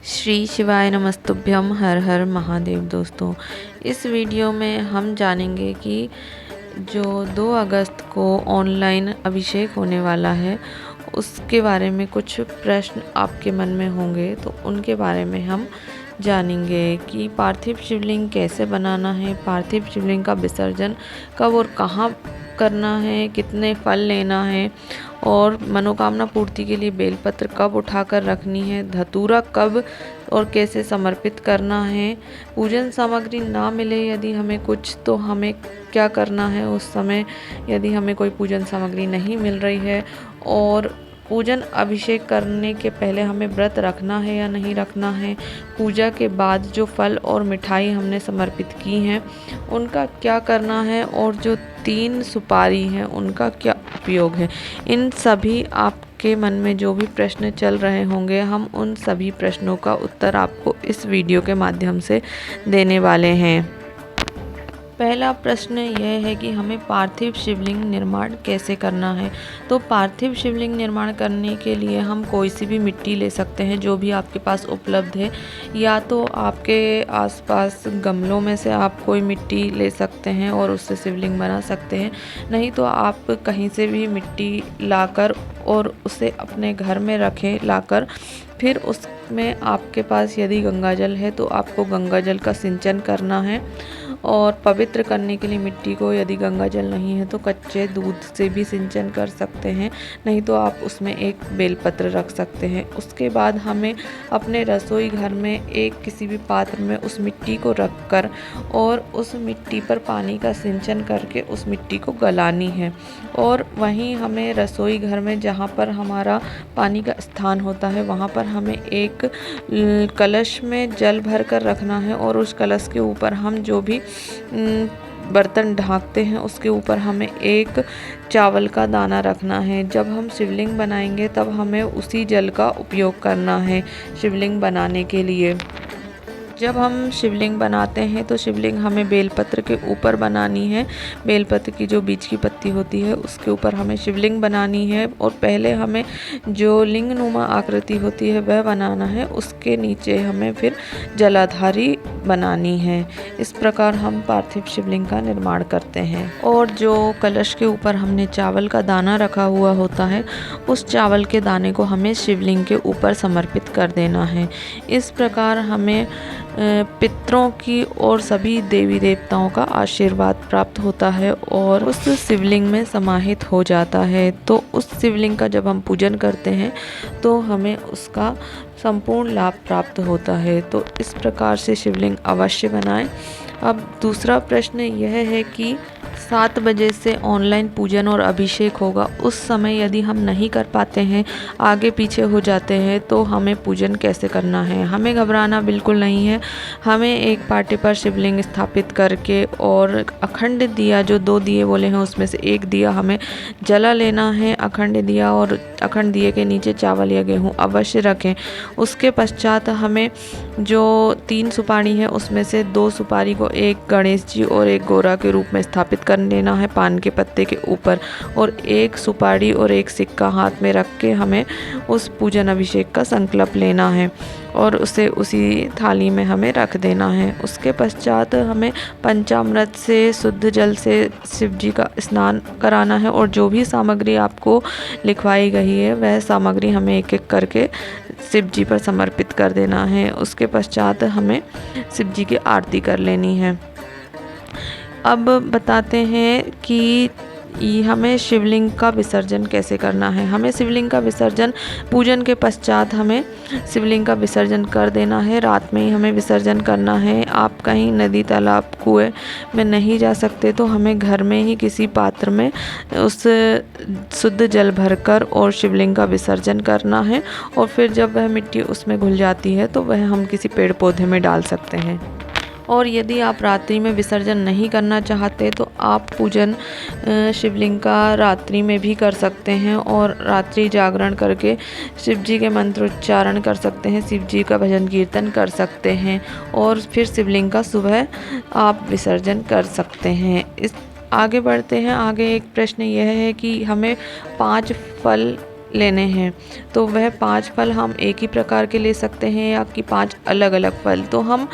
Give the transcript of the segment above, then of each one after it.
श्री शिवाय नमस्तुभ्यम। हर हर महादेव। दोस्तों, इस वीडियो में हम जानेंगे कि जो 2 अगस्त को ऑनलाइन अभिषेक होने वाला है उसके बारे में कुछ प्रश्न आपके मन में होंगे, तो उनके बारे में हम जानेंगे कि पार्थिव शिवलिंग कैसे बनाना है, पार्थिव शिवलिंग का विसर्जन कब और कहाँ करना है, कितने फल लेना है और मनोकामना पूर्ति के लिए बेलपत्र कब उठाकर रखनी है, धतूरा कब और कैसे समर्पित करना है, पूजन सामग्री ना मिले यदि हमें कुछ तो हमें क्या करना है उस समय यदि हमें कोई पूजन सामग्री नहीं मिल रही है, और पूजन अभिषेक करने के पहले हमें व्रत रखना है या नहीं रखना है, पूजा के बाद जो फल और मिठाई हमने समर्पित की हैं उनका क्या करना है, और जो 3 सुपारी हैं उनका क्या उपयोग है। इन सभी आपके मन में जो भी प्रश्न चल रहे होंगे, हम उन सभी प्रश्नों का उत्तर आपको इस वीडियो के माध्यम से देने वाले हैं। पहला प्रश्न यह है कि हमें पार्थिव शिवलिंग निर्माण कैसे करना है। तो पार्थिव शिवलिंग निर्माण करने के लिए हम कोई सी भी मिट्टी ले सकते हैं जो भी आपके पास उपलब्ध है, या तो आपके आसपास गमलों में से आप कोई मिट्टी ले सकते हैं और उससे शिवलिंग बना सकते हैं, नहीं तो आप कहीं से भी मिट्टी लाकर और उसे अपने घर में रखें लाकर, फिर उसमें आपके पास यदि गंगा जल है तो आपको गंगा जल का सिंचन करना है, और पवित्र करने के लिए मिट्टी को यदि गंगा जल नहीं है तो कच्चे दूध से भी सिंचन कर सकते हैं, नहीं तो आप उसमें एक बेलपत्र रख सकते हैं। उसके बाद हमें अपने रसोई घर में एक किसी भी पात्र में उस मिट्टी को रखकर और उस मिट्टी पर पानी का सिंचन करके उस मिट्टी को गलानी है, और वहीं हमें रसोई घर में जहाँ पर हमारा पानी का स्थान होता है वहाँ पर हमें एक कलश में जल भर कर रखना है, और उस कलश के ऊपर हम जो भी बर्तन ढाँकते हैं उसके ऊपर हमें एक चावल का दाना रखना है। जब हम शिवलिंग बनाएंगे तब हमें उसी जल का उपयोग करना है शिवलिंग बनाने के लिए। जब हम शिवलिंग बनाते हैं तो शिवलिंग हमें बेलपत्र के ऊपर बनानी है, बेलपत्र की जो बीच की पत्ती होती है उसके ऊपर हमें शिवलिंग बनानी है, और पहले हमें जो लिंगनुमा आकृति होती है वह बनाना है, उसके नीचे हमें फिर जलाधारी बनानी है। इस प्रकार हम पार्थिव शिवलिंग का निर्माण करते हैं। और जो कलश के ऊपर हमने चावल का दाना रखा हुआ होता है उस चावल के दाने को हमें शिवलिंग के ऊपर समर्पित कर देना है। इस प्रकार हमें पितरों की और सभी देवी देवताओं का आशीर्वाद प्राप्त होता है और उस शिवलिंग में समाहित हो जाता है। तो उस शिवलिंग का जब हम पूजन करते हैं तो हमें उसका संपूर्ण लाभ प्राप्त होता है। तो इस प्रकार से शिवलिंग अवश्य बनाएं। अब दूसरा प्रश्न यह है कि 7 बजे से ऑनलाइन पूजन और अभिषेक होगा, उस समय यदि हम नहीं कर पाते हैं, आगे पीछे हो जाते हैं, तो हमें पूजन कैसे करना है। हमें घबराना बिल्कुल नहीं है। हमें एक पाटे पर शिवलिंग स्थापित करके और अखंड दिया, जो 2 दिए बोले हैं उसमें से एक दिया हमें जला लेना है, अखंड दिया, और अखंड दिए के नीचे चावल या गेहूँ अवश्य रखें। उसके पश्चात हमें जो 3 सुपारी है उसमें से 2 सुपारी को एक गणेश जी और एक गोरा के रूप में स्थापित कर लेना है पान के पत्ते के ऊपर, और एक सुपारी और एक सिक्का हाथ में रख के हमें उस पूजन अभिषेक का संकल्प लेना है और उसे उसी थाली में हमें रख देना है। उसके पश्चात हमें पंचामृत से शुद्ध जल से शिव जी का स्नान कराना है, और जो भी सामग्री आपको लिखवाई गई है वह सामग्री हमें एक एक करके शिव जी पर समर्पित कर देना है। उसके पश्चात हमें शिव जी की आरती कर लेनी है। अब बताते हैं कि हमें शिवलिंग का विसर्जन कैसे करना है। हमें शिवलिंग का विसर्जन पूजन के पश्चात हमें शिवलिंग का विसर्जन कर देना है। रात में ही हमें विसर्जन करना है। आप कहीं नदी तालाब कुएं में नहीं जा सकते तो हमें घर में ही किसी पात्र में उस शुद्ध जल भरकर और शिवलिंग का विसर्जन करना है, और फिर जब वह मिट्टी उसमें घुल जाती है तो वह हम किसी पेड़ पौधे में डाल सकते हैं। और यदि आप रात्रि में विसर्जन नहीं करना चाहते तो आप पूजन शिवलिंग का रात्रि में भी कर सकते हैं, और रात्रि जागरण करके शिव जी के मंत्रोच्चारण कर सकते हैं, शिव जी का भजन कीर्तन कर सकते हैं, और फिर शिवलिंग का सुबह आप विसर्जन कर सकते हैं। इस आगे बढ़ते हैं। आगे एक प्रश्न यह है कि हमें 5 फल लेने हैं। तो वह 5 फल हम एक ही प्रकार के ले सकते हैं या कि 5 अलग-अलग फल। तो हम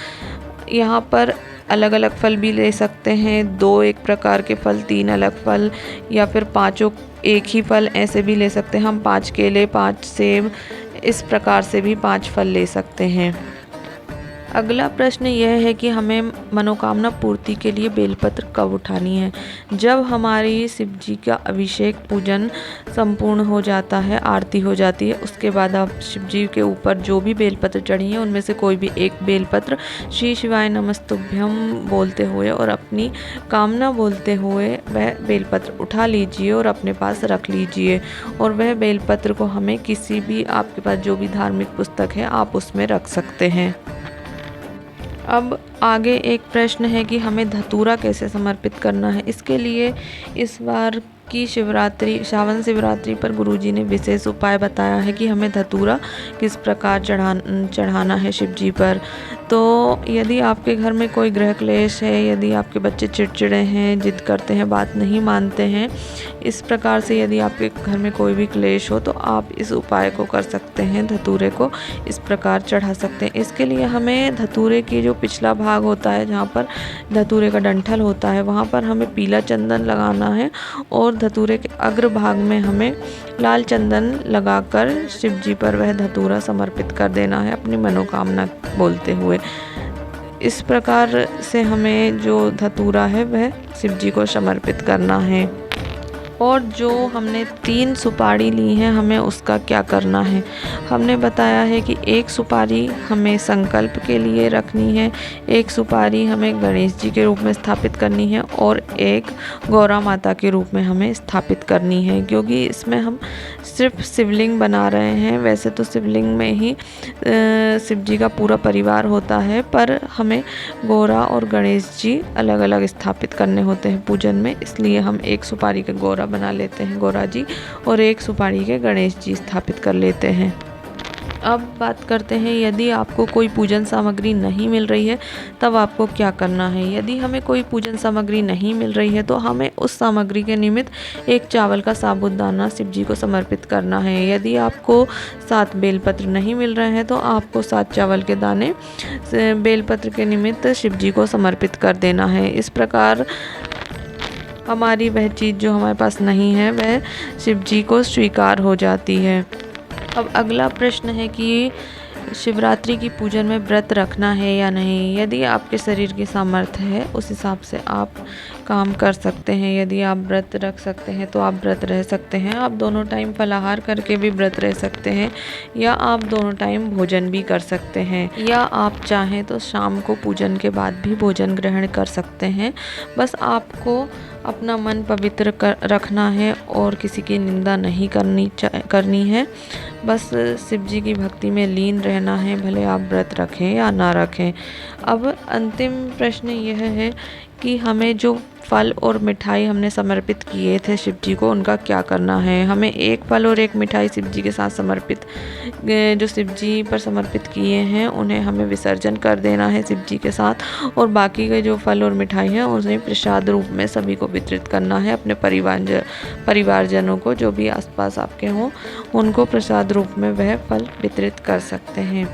यहाँ पर अलग-अलग फल भी ले सकते हैं, 2 एक प्रकार के फल, 3 अलग फल या फिर पाँचों एक ही फल, ऐसे भी ले सकते हैं हम। 5 केले, 5 सेब, इस प्रकार से भी 5 फल ले सकते हैं। अगला प्रश्न यह है कि हमें मनोकामना पूर्ति के लिए बेलपत्र कब उठानी है? जब हमारी शिव जी का अभिषेक पूजन संपूर्ण हो जाता है, आरती हो जाती है, उसके बाद आप शिव जी के ऊपर जो भी बेलपत्र चढ़ी हैं उनमें से कोई भी एक बेलपत्र श्री शिवाय नमस्तुभ्यम बोलते हुए और अपनी कामना बोलते हुए वह बेलपत्र उठा लीजिए और अपने पास रख लीजिए। और वह बेलपत्र को हमें किसी भी, आपके पास जो भी धार्मिक पुस्तक है आप उसमें रख सकते हैं। अब आगे एक प्रश्न है कि हमें धतूरा कैसे समर्पित करना है। इसके लिए इस बार की शिवरात्रि, सावन शिवरात्रि पर गुरुजी ने विशेष उपाय बताया है कि हमें धतूरा किस प्रकार चढ़ाना है शिव जी पर। तो यदि आपके घर में कोई गृह क्लेश है, यदि आपके बच्चे चिड़चिड़े हैं, जिद करते हैं, बात नहीं मानते हैं, इस प्रकार से यदि आपके घर में कोई भी क्लेश हो तो आप इस उपाय को कर सकते हैं, धतूरे को इस प्रकार चढ़ा सकते हैं। इसके लिए हमें धतूरे की जो पिछला भाग होता है, जहाँ पर धतूरे का डंठल होता है, वहाँ पर हमें पीला चंदन लगाना है और धतूरे के अग्र भाग में हमें लाल चंदन लगाकर शिव जी पर वह धतूरा समर्पित कर देना है अपनी मनोकामना बोलते हुए। इस प्रकार से हमें जो धतूरा है वह शिव जी को समर्पित करना है। और जो हमने 3 सुपारी ली हैं, हमें उसका क्या करना है। हमने बताया है कि 1 सुपारी हमें संकल्प के लिए रखनी है, 1 सुपारी हमें गणेश जी के रूप में स्थापित करनी है और 1 गौरा माता के रूप में हमें स्थापित करनी है। क्योंकि इसमें हम सिर्फ शिवलिंग बना रहे हैं। वैसे तो शिवलिंग में ही शिव जी का पूरा परिवार होता है, पर हमें गौरा और गणेश जी अलग अलग स्थापित करने होते हैं पूजन में, इसलिए हम 1 सुपारी के गौरा बना लेते हैं, गौरा जी, और 1 सुपारी के गणेश जी स्थापित कर लेते हैं। अब बात करते हैं, यदि आपको कोई पूजन सामग्री नहीं मिल रही है तब आपको क्या करना है। यदि हमें कोई पूजन सामग्री नहीं मिल रही है तो हमें उस सामग्री के निमित्त 1 चावल का साबूदाना शिव जी को समर्पित करना है। यदि आपको 7 बेलपत्र नहीं मिल रहे हैं तो आपको 7 चावल के दाने बेलपत्र के निमित्त शिव जी को समर्पित कर देना है। इस प्रकार हमारी वह चीज़ जो हमारे पास नहीं है वह शिव जी को स्वीकार हो जाती है। अब अगला प्रश्न है कि शिवरात्रि की पूजन में व्रत रखना है या नहीं। यदि आपके शरीर की सामर्थ्य है उस हिसाब से आप काम कर सकते हैं। यदि आप व्रत रख सकते हैं तो आप व्रत रह सकते हैं। आप दोनों टाइम फलाहार करके भी व्रत रह सकते हैं या आप दोनों टाइम भोजन भी कर सकते हैं, या आप चाहें तो शाम को पूजन के बाद भी भोजन ग्रहण कर सकते हैं। बस आपको अपना मन पवित्र रखना है और किसी की निंदा नहीं करनी है। बस शिव जी की भक्ति में लीन रहना है, भले आप व्रत रखें या ना रखें। अब अंतिम प्रश्न यह है कि हमें जो फल और मिठाई हमने समर्पित किए थे शिव जी को, उनका क्या करना है। हमें 1 फल और 1 मिठाई शिव जी के साथ समर्पित, जो शिव जी पर समर्पित किए हैं उन्हें हमें विसर्जन कर देना है शिव जी के साथ, और बाकी के जो फल और मिठाई हैं उन्हें प्रसाद रूप में सभी को वितरित करना है। अपने परिवारजनों को, जो भी आसपास आपके हों, उनको प्रसाद रूप में वह फल वितरित कर सकते हैं।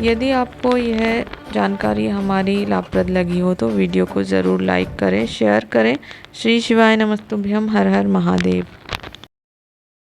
यदि आपको यह जानकारी हमारी लाभप्रद लगी हो तो वीडियो को ज़रूर लाइक करें, शेयर करें। श्री शिवाय नमस्तुभ्यम। हर हर महादेव।